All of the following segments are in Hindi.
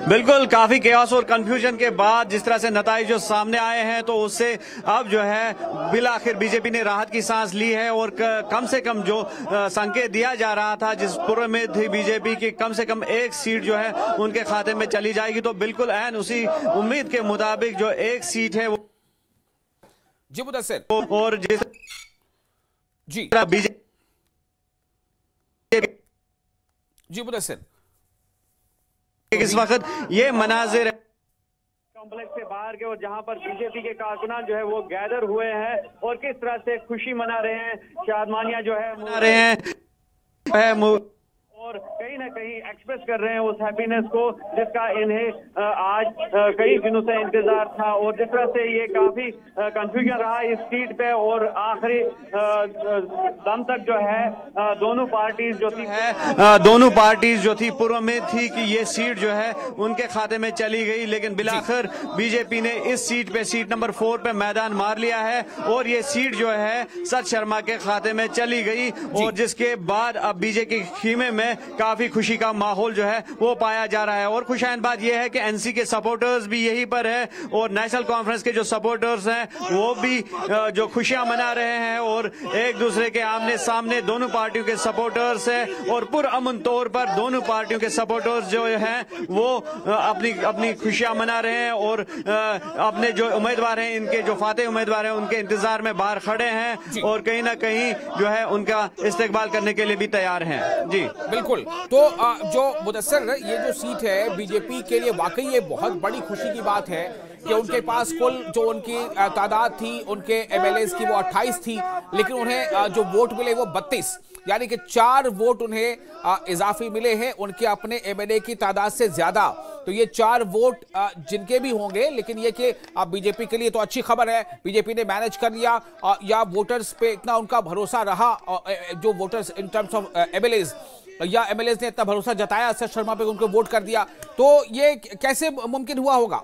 बिल्कुल, काफी केओस और कंफ्यूजन के बाद जिस तरह से नताइज जो सामने आए हैं तो उससे अब जो है बिलाखिर बीजेपी ने राहत की सांस ली है और कम से कम जो संकेत दिया जा रहा था, जिस पूर्व में थी बीजेपी की कम से कम एक सीट जो है उनके खाते में चली जाएगी, तो बिल्कुल ऐन उसी उम्मीद के मुताबिक जो एक सीट है वो जी मुदस्सिर और जिस जी बीजेपी जी मुदस्सिर इस वक्त ये मनाजिर कॉम्प्लेक्स से बाहर के और जहां पर बीजेपी के कारकुनान जो है वो गैदर हुए हैं और किस तरह से खुशी मना रहे हैं, शादमानियां जो है मना रहे हैं और कहीं ना कहीं एक्सप्रेस कर रहे हैं उस हैप्पीनेस को जिसका इन्हें आज कई दिनों से इंतजार था। और जिस तरह से ये काफी कंफ्यूजन रहा इस सीट पे और आखिरी दम तक जो है दोनों पार्टीज जो थी पूर्व में थी कि ये सीट जो है उनके खाते में चली गई, लेकिन बिलाखिर बीजेपी ने इस सीट पे, सीट नंबर 4 पे मैदान मार लिया है और ये सीट जो है सत शर्मा के खाते में चली गई। और जिसके बाद अब बीजेपी के खीमे में काफी खुशी का माहौल जो है वो पाया जा रहा है। और खुशैन बात यह है कि एनसी के सपोर्टर्स भी यहीं पर है और नेशनल कॉन्फ्रेंस के जो सपोर्टर्स हैं वो भी जो खुशियां मना रहे हैं और एक दूसरे के आमने सामने दोनों पार्टियों के सपोर्टर्स हैं और पुरअमन तौर पर दोनों पार्टियों के सपोर्टर्स जो हैं वो अपनी अपनी खुशियां मना रहे हैं और अपने जो उम्मीदवार हैं, इनके जो फातेह उम्मीदवार हैं उनके इंतजार में बाहर खड़े हैं और कहीं ना कहीं जो है उनका इस्तेकबाल करने के लिए भी तैयार हैं। जी बिल्कुल। तो जो मुदस्सिर ये जो सीट है बीजेपी के लिए वाकई ये बहुत बड़ी खुशी की बात है कि उनके पास कुल जो उनकी तादाद थी उनके एमएलएस की वो 28 थी, लेकिन उन्हें जो वोट मिले वो 32, यानी कि 4 वोट उन्हें इजाफी मिले हैं उनके अपने एमएलए की तादाद से ज्यादा। तो ये 4 वोट जिनके भी होंगे, लेकिन ये कि बीजेपी के लिए तो अच्छी खबर है, बीजेपी ने मैनेज कर लिया या वोटर्स पे इतना उनका भरोसा रहा, जो voters in terms of MLAs या एमएलएस ने इतना भरोसा जताया सत शर्मा पे, उनको वोट कर दिया, तो ये कैसे मुमकिन हुआ होगा?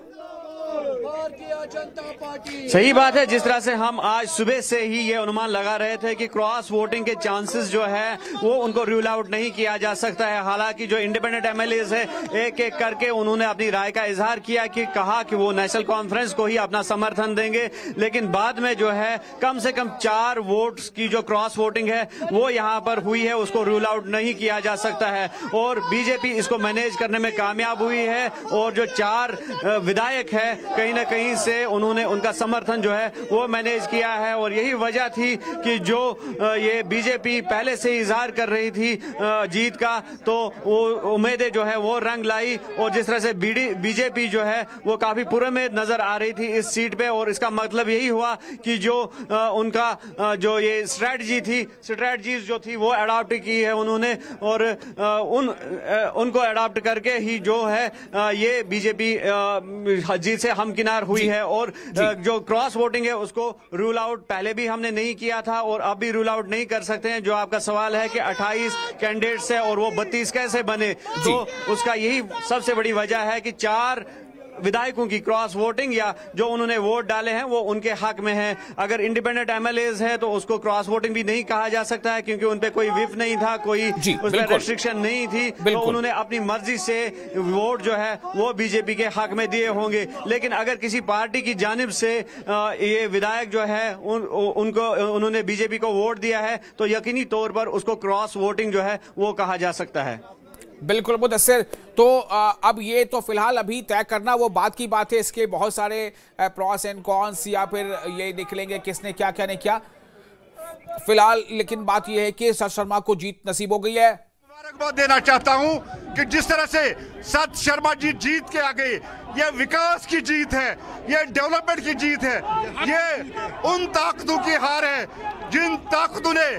सही बात है। जिस तरह से हम आज सुबह से ही ये अनुमान लगा रहे थे कि क्रॉस वोटिंग के चांसेस जो है वो उनको रूल आउट नहीं किया जा सकता है। हालांकि जो इंडिपेंडेंट एमएलएस है एक एक करके उन्होंने अपनी राय का इजहार किया कि कहा कि वो नेशनल कॉन्फ्रेंस को ही अपना समर्थन देंगे, लेकिन बाद में जो है कम से कम 4 वोट्स की जो क्रॉस वोटिंग है वो यहाँ पर हुई है, उसको रूल आउट नहीं किया जा सकता है और बीजेपी इसको मैनेज करने में कामयाब हुई है। और जो 4 विधायक है कहीं ना कहीं से उन्होंने उनका समर्थन जो है वो मैनेज किया है और यही वजह थी कि जो ये बीजेपी पहले से इजहार कर रही थी जीत का, तो वो उम्मीदें जो है वो रंग लाई और जिस तरह से बीजेपी जो है वो काफी पुरउम्मीद नजर आ रही थी इस सीट पे। और इसका मतलब यही हुआ कि जो उनका जो ये स्ट्रेटजीज जो थी वो अडॉप्ट की है उन्होंने और उनको अडॉप्ट करके ही जो है ये बीजेपी जीत से हमकिनार हुई है। और जो क्रॉस वोटिंग है उसको रूल आउट पहले भी हमने नहीं किया था और अब भी रूल आउट नहीं कर सकते हैं। जो आपका सवाल है कि 28 कैंडिडेट्स है और वो 32 कैसे बने, तो उसका यही सबसे बड़ी वजह है कि 4 विधायकों की क्रॉस वोटिंग या जो उन्होंने वोट डाले हैं वो उनके हक में है। अगर इंडिपेंडेंट एमएलएस है तो उसको क्रॉस वोटिंग भी नहीं कहा जा सकता है क्योंकि उन पे कोई विप नहीं था, कोई उसमें रेस्ट्रिक्शन नहीं थी, तो उन्होंने अपनी मर्जी से वोट जो है वो बीजेपी के हक में दिए होंगे। लेकिन अगर किसी पार्टी की जानिब से ये विधायक जो है उनको उन्होंने बीजेपी को वोट दिया है तो यकीनी तौर पर उसको क्रॉस वोटिंग जो है वो कहा जा सकता है। बिल्कुल मुदस्सिर, तो अब ये तो फिलहाल अभी तय करना वो बात की बात है, इसके बहुत सारे प्रॉस एंड कॉन्स या फिर ये निकलेंगे किसने क्या क्या नहीं किया फिलहाल, लेकिन बात ये है कि सत शर्मा को जीत नसीब हो गई है। मुबारकबाद देना चाहता हूं कि जिस तरह से सत शर्मा जी जीत के आ गए, ये विकास की जीत है, ये डेवलपमेंट की जीत है, ये उन ताकतों की हार है जिन ताकतों ने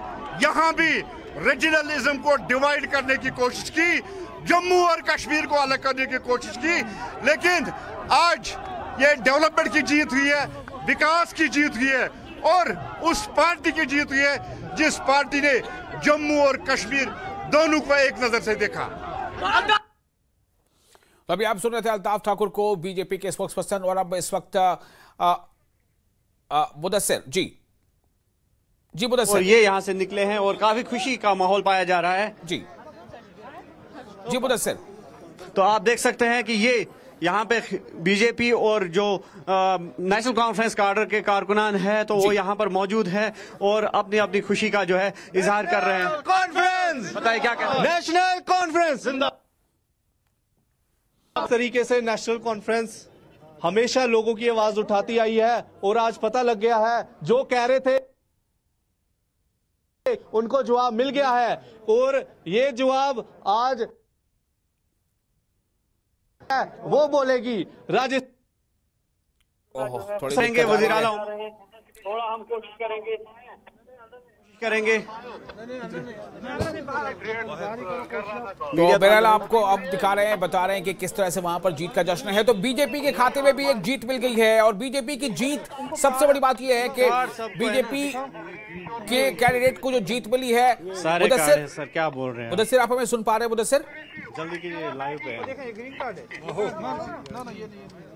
यहां भी रीजनलिज्म को डिवाइड करने की कोशिश की, जम्मू और कश्मीर को अलग करने की कोशिश की। लेकिन आज ये डेवलपमेंट की जीत हुई है, विकास की जीत हुई है और उस पार्टी की जीत हुई है जिस पार्टी ने जम्मू और कश्मीर दोनों को एक नजर से देखा। तो अभी आप सुन रहे थे अल्ताफ ठाकुर को, बीजेपी के स्पोक्स पर्सन, और अब इस वक्त मुदस्सिर जी मुदस्सिर, और ये यहाँ से निकले हैं और काफी खुशी का माहौल पाया जा रहा है। जी मुदस्सिर, तो आप देख सकते हैं कि ये यहाँ पे बीजेपी और जो नेशनल कॉन्फ्रेंस कार्डर के कारकुनान है तो वो यहाँ पर मौजूद है और अपनी अपनी खुशी का जो है इजहार कर रहे हैं। कॉन्फ्रेंस बताइए क्या कहना है? नेशनल कॉन्फ्रेंस जिंदाबाद। तरीके से नेशनल कॉन्फ्रेंस हमेशा लोगों की आवाज उठाती आई है और आज पता लग गया है जो कह रहे थे उनको जवाब मिल गया है और ये जवाब आज वो बोलेगी राजस्थान वजीर आला थोड़ा हम कोशिश करेंगे तो बहरहाल आपको अब दिखा रहे हैं, बता रहे हैं कि किस तरह से वहां पर जीत का जश्न है। तो बीजेपी के खाते में भी एक जीत मिल गई है और बीजेपी की जीत, सबसे बड़ी बात यह है कि बीजेपी के कैंडिडेट को जो जीत मिली है। मुदस्सिर सर क्या बोल रहे हैं? मुदस्सिर आप हमें सुन पा रहे हैं? मुदस्सिर जल्दी कीजिए, लाइव पे है।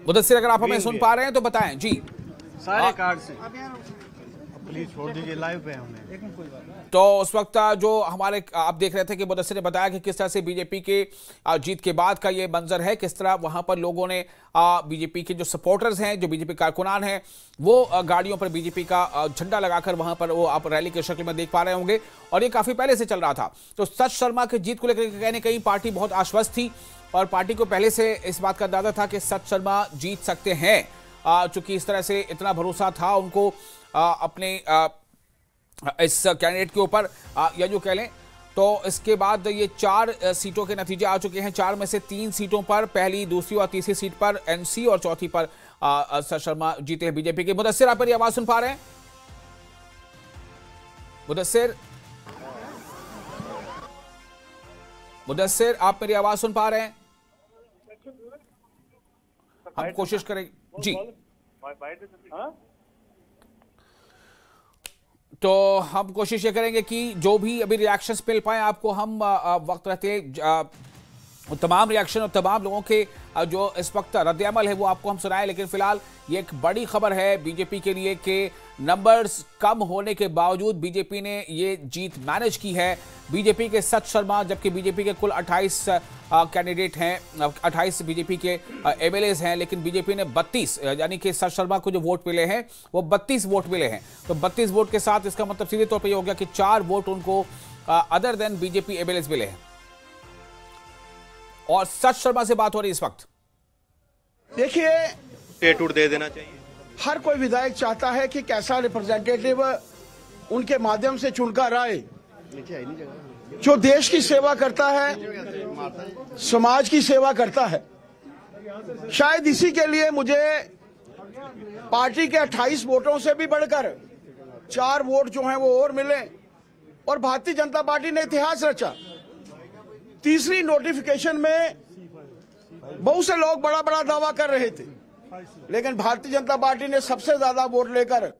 मुदस्सिर अगर आप हमें सुन पा रहे हैं तो बताएं जी। सारे कार्ड से प्लीज छोड़ दीजिए, लाइव पे हमने। तो उस वक्त जो हमारे आप देख रहे थे कि मुदस्सिर ने बताया कि किस तरह से बीजेपी के जीत के बाद का ये मंजर है, किस तरह वहां पर लोगों ने बीजेपी के जो सपोर्टर्स हैं, जो बीजेपी कारकुनान हैं, वो गाड़ियों पर बीजेपी का झंडा लगाकर वहां पर वो आप रैली के शक्ल में देख पा रहे होंगे और ये काफी पहले से चल रहा था। तो सच शर्मा की जीत को लेकर कहीं न कहीं पार्टी बहुत आश्वस्त थी और पार्टी को पहले से इस बात का अंदाजा था कि सच शर्मा जीत सकते हैं, चूंकि इस तरह से इतना भरोसा था उनको अपने इस कैंडिडेट के ऊपर, या जो कह लें। तो इसके बाद ये 4 सीटों के नतीजे आ चुके हैं। 4 में से 3 सीटों पर, पहली, दूसरी और तीसरी सीट पर एनसी और चौथी पर सच शर्मा जीते हैं बीजेपी के। मुदस्सिर आप मेरी आवाज सुन पा रहे हैं? मुदस्सिर आप मेरी आवाज सुन पा रहे हैं? हम कोशिश करेंगे जी। तो हम कोशिश ये करेंगे कि जो भी अभी रिएक्शंस मिल पाए आपको, हम वक्त रहते तमाम रिएक्शन और तमाम लोगों के जो इस वक्त रद्द-ए-अमल है वो आपको हम सुनाएं। लेकिन फिलहाल ये एक बड़ी खबर है बीजेपी के लिए कि नंबर्स कम होने के बावजूद बीजेपी ने ये जीत मैनेज की है। बीजेपी के सच शर्मा, जबकि बीजेपी के कुल 28 कैंडिडेट हैं, 28 बीजेपी के एमएलएज हैं, लेकिन बीजेपी ने 32, यानी कि सच शर्मा को जो वोट मिले हैं वो 32 वोट मिले हैं। तो 32 वोट के साथ इसका मतलब सीधे तौर पर यह हो गया कि 4 वोट उनको अदर देन बीजेपी एमएलएज मिले हैं। और सच शर्मा से बात हो रही इस वक्त। देखिए, स्टेटूट दे देना चाहिए। हर कोई विधायक चाहता है कि कैसा रिप्रेजेंटेटिव उनके माध्यम से चुनकर आए जो देश की सेवा करता है, समाज की सेवा करता है। शायद इसी के लिए मुझे पार्टी के 28 वोटों से भी बढ़कर 4 वोट जो हैं वो और मिले और भारतीय जनता पार्टी ने इतिहास रचा। तीसरी नोटिफिकेशन में बहुत से लोग बड़ा बड़ा दावा कर रहे थे, लेकिन भारतीय जनता पार्टी ने सबसे ज्यादा वोट लेकर।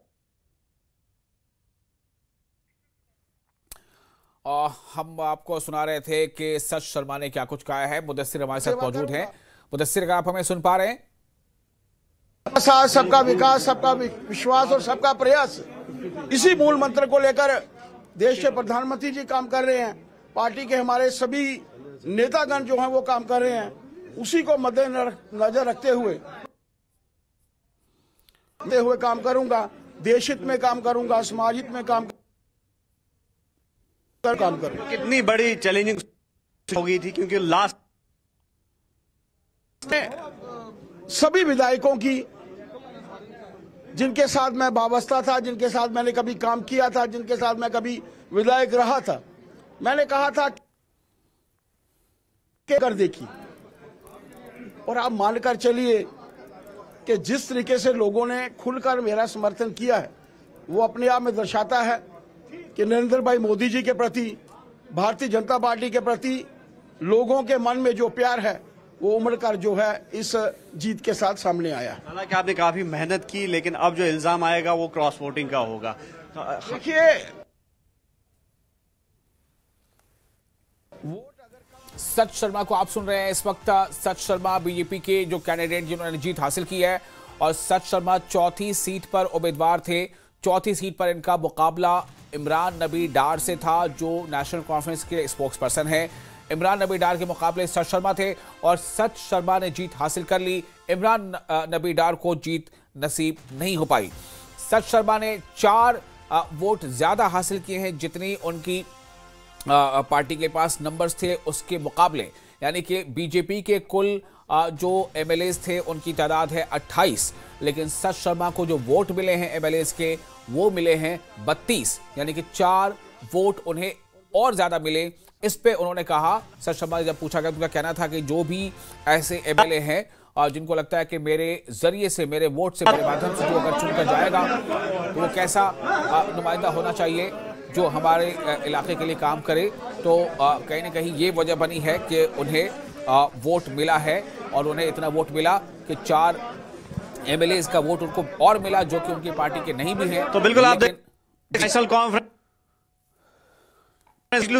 हम आपको सुना रहे थे कि सच शर्मा ने क्या कुछ कहा है। मुदस्सिर हमारे साथ मौजूद हैं। मुदस्सिर, अगर आप हमें सुन पा रहे हैं? साथ सबका विकास, सबका विश्वास और सबका प्रयास, इसी मूल मंत्र को लेकर देश के प्रधानमंत्री जी काम कर रहे हैं। पार्टी के हमारे सभी नेतागण जो हैं वो काम कर रहे हैं। उसी को मद्देनजर रखते हुए काम करूंगा, देश हित में काम करूंगा, समाज हित में काम करूंगा। कितनी बड़ी चैलेंजिंग हो गई थी, क्योंकि लास्ट सभी विधायकों की, जिनके साथ मैं वाबस्ता था, जिनके साथ मैंने कभी काम किया था, जिनके साथ मैं कभी विधायक रहा था, मैंने कहा था कि कर देखी। और आप मानकर चलिए कि जिस तरीके से लोगों ने खुलकर मेरा समर्थन किया है वो अपने आप में दर्शाता है कि नरेंद्र भाई मोदी जी के प्रति, भारतीय जनता पार्टी के प्रति लोगों के मन में जो प्यार है वो उमड़ कर जो है इस जीत के साथ सामने आया। हालांकि आपने काफी मेहनत की, लेकिन अब जो इल्जाम आएगा वो क्रॉस वोटिंग का होगा। देखिए, सच शर्मा को आप सुन रहे हैं इस वक्त। सच शर्मा बीजेपी के जो कैंडिडेट जिन्होंने जीत हासिल की है, और सच शर्मा चौथी सीट पर उम्मीदवार थे। चौथी सीट पर इनका मुकाबला इमरान नबी डार से था, जो नेशनल कॉन्फ्रेंस के स्पोक्स पर्सन है। इमरान नबी डार के मुकाबले सच शर्मा थे और सच शर्मा ने जीत हासिल कर ली। इमरान नबी डार को जीत नसीब नहीं हो पाई। सच शर्मा ने 4 वोट ज्यादा हासिल किए हैं जितनी उनकी पार्टी के पास नंबर्स थे उसके मुकाबले, यानी कि बीजेपी के कुल जो एमएलएस थे उनकी तादाद है 28, लेकिन सच शर्मा को जो वोट मिले हैं एमएलएस के वो मिले हैं 32, यानी कि 4 वोट उन्हें और ज्यादा मिले। इस पे उन्होंने कहा, सच शर्मा ने जब पूछा गया तो उनका कहना था कि जो भी ऐसे एमएलए हैं जिनको लगता है कि मेरे जरिए से, मेरे वोट से, मेरे माध्यम से जो अगर चुनकर जाएगा तो वो कैसा नुमाइंदा होना चाहिए जो हमारे इलाके के लिए काम करे, तो कहीं ना कहीं ये वजह बनी है कि उन्हें वोट मिला है और उन्हें इतना वोट मिला कि 4 एमएलए का वोट उनको और मिला जो कि उनकी पार्टी के नहीं भी है। तो बिल्कुल आप नेशनल कॉन्फ्रेंस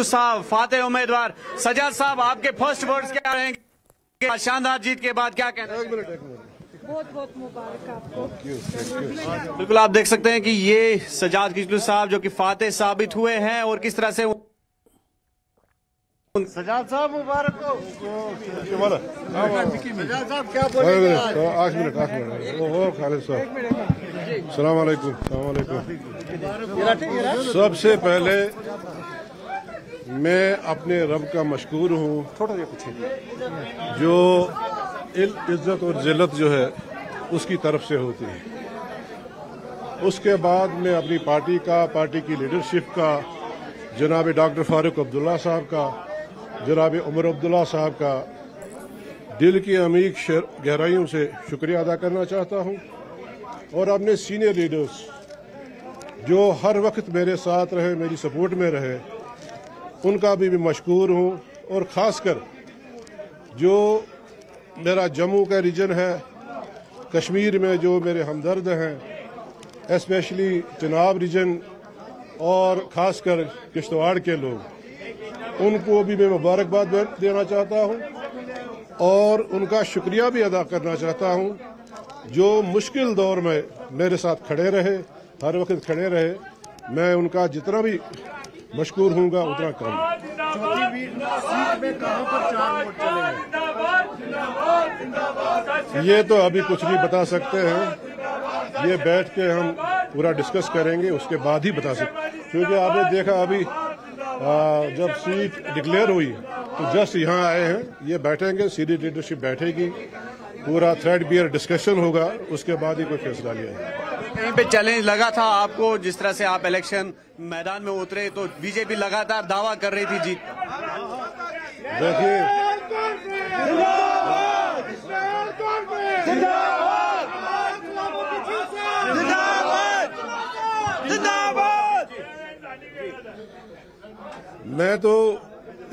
साहब, फातेह उम्मीदवार सजाद साहब, आपके फर्स्ट वर्ड्स क्या रहेंगे शानदार जीत के बाद, क्या कहना है? बहुत बहुत मुबारक आपको। बिल्कुल आप देख सकते हैं कि ये सजाद किचलू साहब जो कि फातेह साबित हुए हैं और किस तरह से सजाद साहब मुबारक हो। सजाद साहब क्या बोलेंगे? 8 मिनट खालिद साहब, अस्सलाम वालेकुम। सबसे पहले मैं अपने रब का मशकूर हूँ जो इज्जत और जिल्लत जो है उसकी तरफ से होती है। उसके बाद मैं अपनी पार्टी की लीडरशिप का, जनाब डॉक्टर फारूक अब्दुल्ला साहब का, जनाब उमर अब्दुल्ला साहब का दिल की अमीक गहराइयों से शुक्रिया अदा करना चाहता हूँ और अपने सीनियर लीडर्स जो हर वक्त मेरे साथ रहे, मेरी सपोर्ट में रहे, उनका भी मशकूर हूँ। और ख़ासकर जो मेरा जम्मू का रीजन है, कश्मीर में जो मेरे हमदर्द हैं, स्पेशली चिनाब रीजन और ख़ासकर किश्तवाड़ के लोग, उनको भी मैं मुबारकबाद देना चाहता हूँ और उनका शुक्रिया भी अदा करना चाहता हूँ जो मुश्किल दौर में मेरे साथ खड़े रहे, हर वक्त खड़े रहे। मैं उनका जितना भी मशकूर हूँगा उतना कम। चौथी सीट में कहां पर 4 वोट चलेंगे? ये तो अभी कुछ नहीं बता सकते हैं, ये बैठ के हम पूरा डिस्कस करेंगे, उसके बाद ही बता सकते, क्योंकि आपने देखा अभी जब सीट डिक्लेयर हुई तो जस्ट यहाँ आए हैं, ये बैठेंगे, सीनियर लीडरशिप बैठेगी, पूरा थ्रेड बियर डिस्कशन होगा, उसके बाद ही कोई फैसला लिया जाएगा। कहीं पे चैलेंज लगा था आपको, जिस तरह से आप इलेक्शन मैदान में उतरे तो बीजेपी लगातार दावा कर रही थी जीत। देखिए, मैं तो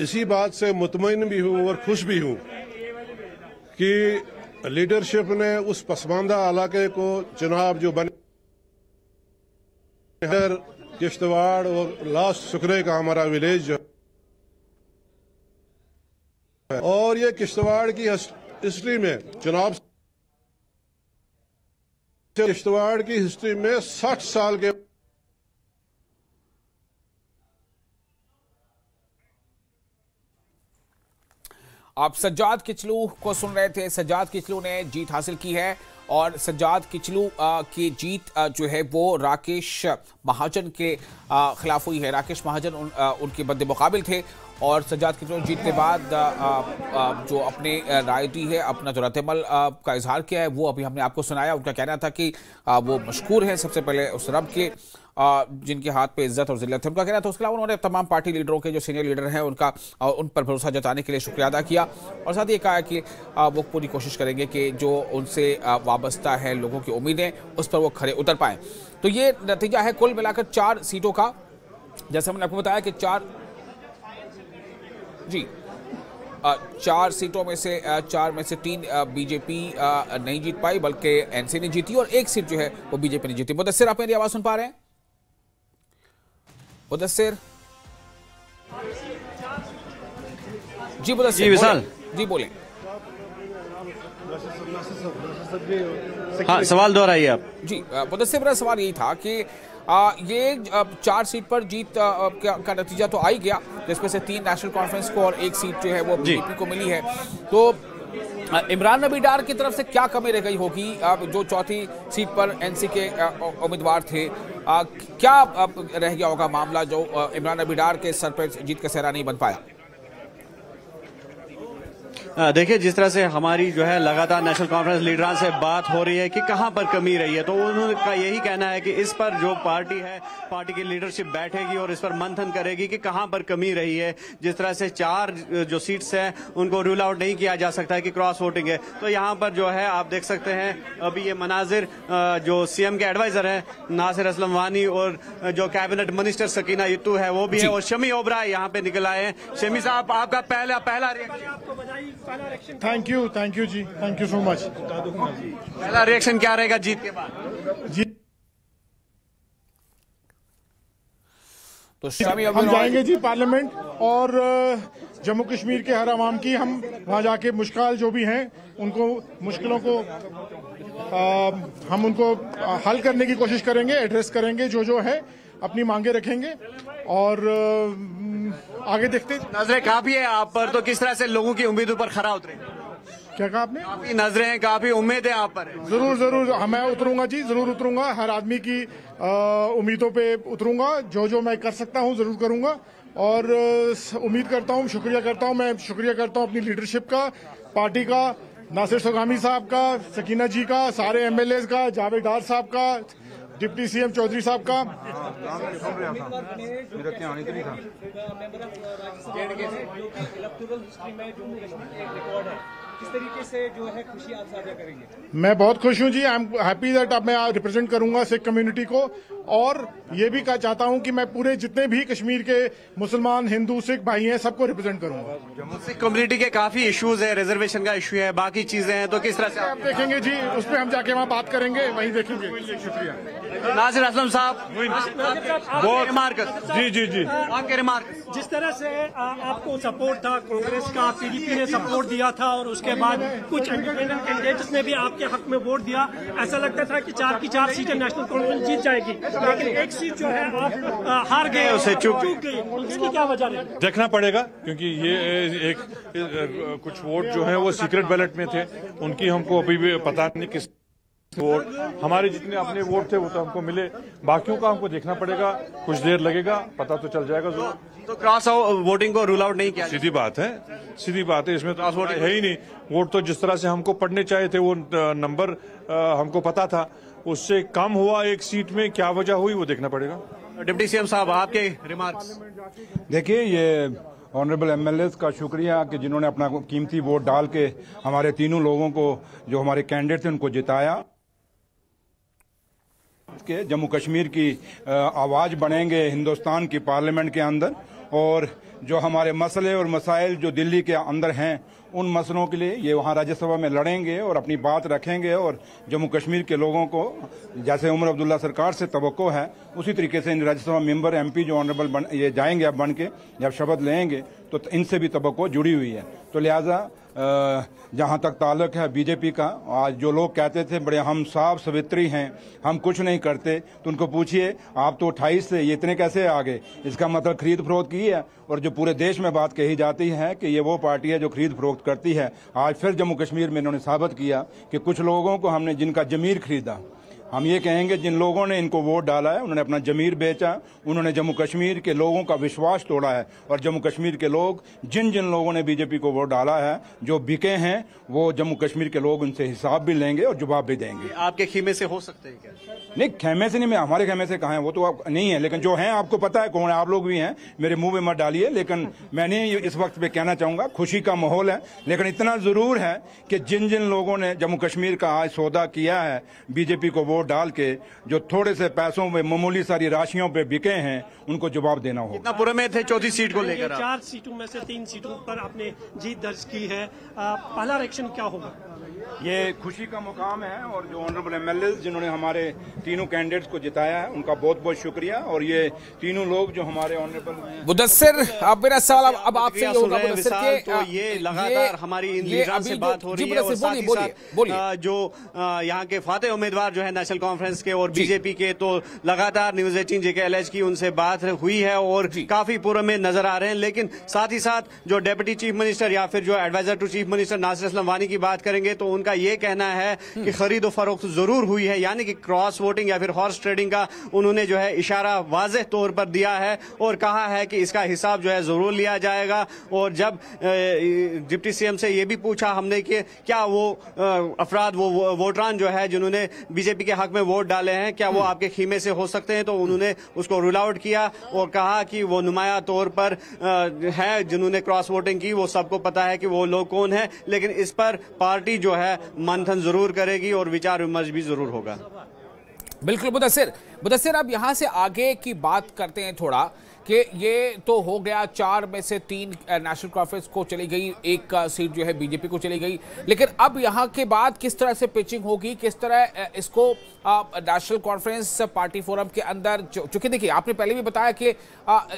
इसी बात से मुतमईन भी हूँ और खुश भी हूँ कि लीडरशिप ने उस पसमानदा इलाके को चुनाव जो बने किश्तवाड़ और लास्ट सुखरे का हमारा विलेज जो है, और ये किश्तवाड़ की हिस्ट्री में किश्तवाड़ की हिस्ट्री में 60 साल के आप सज्जाद किचलू को सुन रहे थे। सज्जाद किचलू ने जीत हासिल की है और सज्जाद किचलू की जीत जो है वो राकेश महाजन के खिलाफ हुई है। राकेश महाजन उनके बदले मुकाबिल थे और सज्जाद किचलू जीत के बाद जो अपने राय दी है, अपना जो रद्द-ए-अमल का इजहार किया है वो अभी हमने आपको सुनाया। उनका कहना था कि वो मशकूर हैं सबसे पहले उस रब के जिनके हाथ पे इज्जत और जिल्लत है, उनका कहना था। उसके अलावा उन्होंने तमाम पार्टी लीडरों के जो सीनियर लीडर हैं उनका उन पर भरोसा जताने के लिए शुक्रिया अदा किया और साथ ही कहा कि वो पूरी कोशिश करेंगे कि जो उनसे वाबस्ता है लोगों की उम्मीदें उस पर वो खरे उतर पाएं। तो ये नतीजा है कुल मिलाकर 4 सीटों का। जैसे हमने आपको बताया कि 4 सीटों में से 4 में से 3 बीजेपी नहीं जीत पाई बल्कि एनसी ने जीती और 1 सीट जो है वो बीजेपी ने जीती। मुदस्सिर, आप मेरी आवाज सुन पा रहे हैं? मुदस्सिर जी, मुदस्सिर जी विशाल जी बोलें। हाँ, सवाल दोहराइए आप। जी मुदस्सिर, मेरा सवाल यही था कि ये 4 सीट पर जीत का नतीजा तो आ ही गया, जिसमें से 3 नेशनल कॉन्फ्रेंस को और 1 सीट जो है वो बीजेपी को मिली है। तो इमरान नबी डार की तरफ से क्या कमी रह गई होगी? जो चौथी सीट पर एनसी के उम्मीदवार थे, क्या रह गया होगा मामला जो इमरान नबी डार के सर पर जीत का सेहरा नहीं बन पाया? देखिए, जिस तरह से हमारी जो है लगातार नेशनल कॉन्फ्रेंस लीडरान से बात हो रही है कि कहां पर कमी रही है, तो उनका यही कहना है कि इस पर जो पार्टी है, पार्टी की लीडरशिप बैठेगी और इस पर मंथन करेगी कि कहां पर कमी रही है। जिस तरह से 4 जो सीट्स हैं उनको रूल आउट नहीं किया जा सकता है कि क्रॉस वोटिंग है, तो यहां पर जो है आप देख सकते हैं अभी ये मनाजिर जो सीएम के एडवाइजर है नासिर असलम वानी और जो कैबिनेट मिनिस्टर सकीना यत्तू है वो भी है, और शमी ओबरा यहाँ पे निकल आए हैं। शमी साहब, आपका पहला reaction? Thank you ji, thank you so much. पहला रिएक्शन क्या रहेगा जीत के बाद? तो हम जाएंगे जी पार्लियामेंट, और जम्मू कश्मीर के हर आवाम की हम वहां जाके मुश्किल जो भी हैं उनको मुश्किलों को हम उनको हल करने की कोशिश करेंगे, एड्रेस करेंगे, जो है अपनी मांगे रखेंगे और आगे देखते। नजरें काफी है आप पर, तो किस तरह से लोगों की उम्मीदों पर खरा उतरे? क्या कहा आपने? काफी नजरें हैं, काफी उम्मीद है आप पर। जरूर मैं उतरूंगा जी, जरूर उतरूंगा, हर आदमी की उम्मीदों पे उतरूंगा, जो मैं कर सकता हूं जरूर करूंगा। और उम्मीद करता हूं, शुक्रिया करता हूं अपनी लीडरशिप का, पार्टी का, नासिर सुगामी साहब का, सकीना जी का, सारे एमएलए का, जावेद डार साहब का, डिप्टी सीएम चौधरी साहब का। किस तरीके से जो है खुशी आप साझा करेंगे? मैं बहुत खुश हूं जी, आई एम हैप्पी दैट अब मैं रिप्रेजेंट करूंगा सिख कम्युनिटी को, और ये भी चाहता हूं कि मैं पूरे जितने भी कश्मीर के मुसलमान, हिंदू, सिख भाई हैं सबको रिप्रेजेंट करूंगा। सिख कम्युनिटी के काफी इश्यूज है, रिजर्वेशन का इश्यू है, बाकी चीजें हैं, तो किस तरह से आप देखेंगे जी, उस पर हम जाके वहाँ बात करेंगे, वहीं देखेंगे। शुक्रिया। नासिर असलम साहब, जी आपके रिमार्क। जिस तरह से आपको सपोर्ट था कांग्रेस का, पीडीपी ने सपोर्ट दिया था, और उसके बाद कुछ इंडिपेंडेंट कैंडिडेट्स ने भी आपके हक में वोट दिया, ऐसा लगता था कि 4 की 4 सीटें नेशनल कॉन्फ्रेंस जीत जाएगी, लेकिन 1 सीट जो है आप हार गए, उसे चूक गई। इसकी क्या वजह है? देखना पड़ेगा, क्योंकि ये कुछ वोट जो है वो सीक्रेट बैलेट में थे, उनकी हमको अभी भी पता नहीं किस वोट, हमारे जितने अपने वोट थे वो तो हमको मिले, बाकियों का हमको देखना पड़ेगा, कुछ देर लगेगा, पता तो चल जाएगा जरूर। तो क्रॉस वोटिंग को रूल आउट नहीं किया? सीधी बात है, इसमें तो वोटिंग है ही नहीं। वोट तो जिस तरह से हमको पढ़ने चाहिए थे वो नंबर हमको पता था, उससे कम हुआ 1 सीट में, क्या वजह हुई वो देखना पड़ेगा। डिप्टी सीएम साहब, आपके रिमार्क्स? देखिए, ये ऑनरेबल एमएलए का शुक्रिया कि जिन्होंने अपना कीमती वोट डाल के हमारे तीनों लोगों को, जो हमारे कैंडिडेट थे, उनको जिताया। के जम्मू कश्मीर की आवाज़ बनेंगे हिंदुस्तान की पार्लियामेंट के अंदर, और जो हमारे मसले और मसाइल जो दिल्ली के अंदर हैं उन मसलों के लिए ये वहाँ राज्यसभा में लड़ेंगे और अपनी बात रखेंगे, और जम्मू कश्मीर के लोगों को जैसे उमर अब्दुल्ला सरकार से तवक्को है उसी तरीके से इन राज्यसभा मेंबर एमपी जो ऑनरेबल ये जाएंगे अब बन के, जब शपथ लेंगे तो इनसे भी तवक्को जुड़ी हुई है। तो लिहाजा जहाँ तक ताल्लुक है बीजेपी का, आज जो लोग कहते थे बड़े हम साफ सवित्री हैं, हम कुछ नहीं करते, तो उनको पूछिए आप तो 28 से ये इतने कैसे आ गए? इसका मतलब खरीद फरोख्त की है, और जो पूरे देश में बात कही जाती है कि ये वो पार्टी है जो खरीद फरोख्त करती है, आज फिर जम्मू कश्मीर में इन्होंने साबित किया कि कुछ लोगों को हमने जिनका जमीर खरीदा, हम ये कहेंगे जिन लोगों ने इनको वोट डाला है उन्होंने अपना जमीर बेचा, उन्होंने जम्मू कश्मीर के लोगों का विश्वास तोड़ा है, और जम्मू कश्मीर के लोग जिन जिन लोगों ने बीजेपी को वोट डाला है, जो बिके हैं, वो जम्मू कश्मीर के लोग उनसे हिसाब भी लेंगे और जवाब भी देंगे। आपके खेमे से हो सकते हैं क्या? नहीं, खेमे से नहीं, मैं हमारे खेमे से कहाँ है, वो तो आप नहीं है, लेकिन जो हैं आपको पता है कौन है, आप लोग भी हैं, मेरे मुंह में मत डालिए। लेकिन मैंने इस वक्त पे कहना चाहूंगा, खुशी का माहौल है, लेकिन इतना जरूर है कि जिन जिन लोगों ने जम्मू कश्मीर का आज सौदा किया है बीजेपी को वोट डाल के, जो थोड़े से पैसों में मामूली सारी राशियों पे बिके हैं, उनको जवाब देना होगा। कितना पूरे में थे चौथी सीट को लेकर? 4 सीटों में से 3 सीटों पर आपने जीत दर्ज की है, पहला रिएक्शन क्या होगा? ये खुशी का मुकाम है और जो ऑनरेबल एमएलए जिन्होंने हमारे तीनों कैंडिडेट्स को जिताया है उनका बहुत बहुत शुक्रिया। और ये तीनों लोग जो हमारे ऑनरेबल मुदस्सिर, अब मेरा सवाल अब आपसे ये होगा मुदस्सिर के तो ये लगातार हमारी इन लीडर्स से बात हो रही है और साथ ही साथ जो यहाँ के फातेह उम्मीदवार जो है नेशनल कॉन्फ्रेंस के और बीजेपी के, तो लगातार न्यूज 18 JKLH की उनसे बात हुई है और काफी पूर्व में नजर आ रहे हैं। लेकिन साथ ही साथ जो डेप्यूटी चीफ मिनिस्टर या फिर जो adviser to chief minister Nasir Aslam Wani की बात करेंगे तो उनका ये कहना है कि खरीदो फरोख्त जरूर हुई है, यानी कि क्रॉस वोटिंग या फिर हॉर्स ट्रेडिंग का उन्होंने जो है इशारा वाज़ेह तौर पर दिया है और कहा है कि इसका हिसाब जो है जरूर लिया जाएगा। और जब डिप्टी सीएम से ये भी पूछा हमने कि क्या वो अफराद वो वोटरान जो है जिन्होंने बीजेपी के हक में वोट डाले हैं क्या वो आपके खीमे से हो सकते हैं, तो उन्होंने उसको रूल आउट किया और कहा कि वो नुमाया तौर पर है जिन्होंने क्रॉस वोटिंग की, वो सबको पता है कि वो लोग कौन है, लेकिन इस पर पार्टी जो है मंथन जरूर करेगी और विचार विमर्श भी जरूर होगा। बिल्कुल मुदस्सिर, अब यहां से आगे की बात करते हैं थोड़ा कि ये तो हो गया 4 में से 3 नेशनल कॉन्फ्रेंस को चली गई, एक सीट जो है बीजेपी को चली गई, लेकिन अब यहां के बाद किस तरह से पिचिंग होगी, किस तरह इसको नेशनल कॉन्फ्रेंस पार्टी फोरम के अंदर, चूंकि देखिए आपने पहले भी बताया कि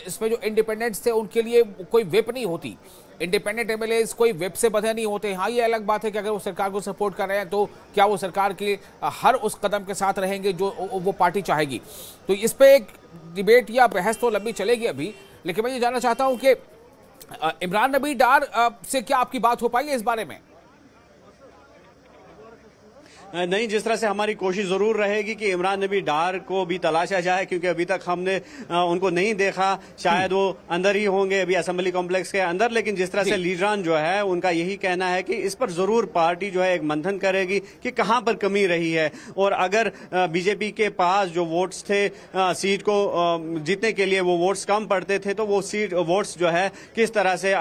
इसमें जो इंडिपेंडेंट्स थे उनके लिए कोई व्हिप नहीं होती, इंडिपेंडेंट एमएलएज कोई व्हिप से बंधे नहीं होते। हाँ, ये अलग बात है कि अगर वो सरकार को सपोर्ट कर रहे हैं तो क्या वो सरकार के हर उस कदम के साथ रहेंगे जो वो पार्टी चाहेगी। तो इस पे एक डिबेट या बहस तो लंबी चलेगी अभी, लेकिन मैं ये जानना चाहता हूं कि इमरान नबी डार से क्या आपकी बात हो पाई है इस बारे में? नहीं, जिस तरह से हमारी कोशिश जरूर रहेगी कि इमरान नबी डार को भी तलाशा जाए, क्योंकि अभी तक हमने उनको नहीं देखा, शायद वो अंदर ही होंगे अभी असेंबली कॉम्प्लेक्स के अंदर, लेकिन जिस तरह से लीडरान जो है उनका यही कहना है कि इस पर जरूर पार्टी जो है एक मंथन करेगी कि कहां पर कमी रही है और अगर बीजेपी के पास जो वोट्स थे सीट को जीतने के लिए वो वोट्स कम पड़ते थे तो वो सीट वोट्स जो है किस तरह से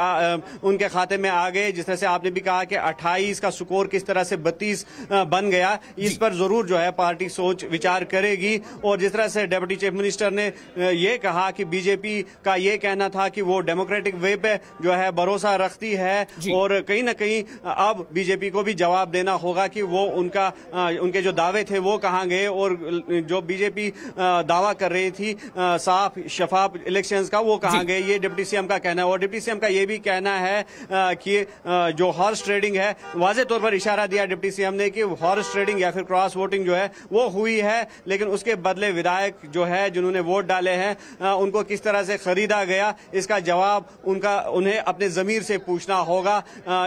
उनके खाते में आ गए। जिस तरह से आपने भी कहा कि 28 का स्कोर किस तरह से 32 बन गया, इस पर जरूर जो है पार्टी सोच विचार करेगी। और जिस तरह से डिप्टी चीफ मिनिस्टर ने ये कहा कि बीजेपी का ये कहना था कि वो डेमोक्रेटिक वे पे जो है भरोसा रखती है और कहीं ना कहीं अब बीजेपी को भी जवाब देना होगा कि वो उनके जो दावे थे वो कहां गए और जो बीजेपी दावा कर रही थी साफ शफाफ इलेक्शंस का वो कहां गए, ये डिप्टी सीएम का कहना है। और डिप्टी सीएम का ये भी कहना है कि जो हॉर्स ट्रेडिंग है, वाज़ेह तौर पर इशारा दिया डिप्टी सीएम ने कि हॉर्स ट्रेडिंग या फिर क्रॉस वोटिंग जो है वो हुई है, लेकिन उसके बदले विधायक जो है जिन्होंने वोट डाले हैं उनको किस तरह से खरीदा गया, इसका जवाब उन्हें अपने जमीर से पूछना होगा।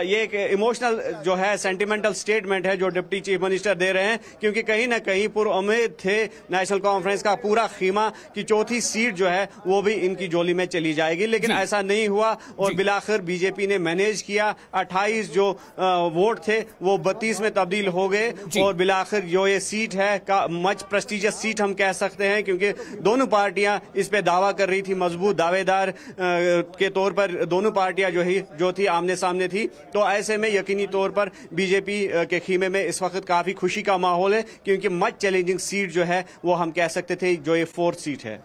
ये एक इमोशनल जो है सेंटिमेंटल स्टेटमेंट है जो डिप्टी चीफ मिनिस्टर दे रहे हैं, क्योंकि कहीं ना कहीं पुरुम्मीद थे नेशनल कॉन्फ्रेंस का पूरा खीमा कि चौथी सीट जो है वो भी इनकी जोली में चली जाएगी, लेकिन ऐसा नहीं हुआ और बिलाखिर बीजेपी ने मैनेज किया। 28 जो वोट थे वो 32 में तब्दील हो गए और बिलाखिर जो ये सीट है का मच प्रेस्टिजियस सीट हम कह सकते हैं, क्योंकि दोनों पार्टियां इस पे दावा कर रही थी, मजबूत दावेदार के तौर पर दोनों पार्टियां जो थी आमने सामने थी। तो ऐसे में यकीनी तौर पर बीजेपी के खीमे में इस वक्त काफी खुशी का माहौल है, क्योंकि मच चैलेंजिंग सीट जो है वो हम कह सकते थे जो ये 4th सीट है।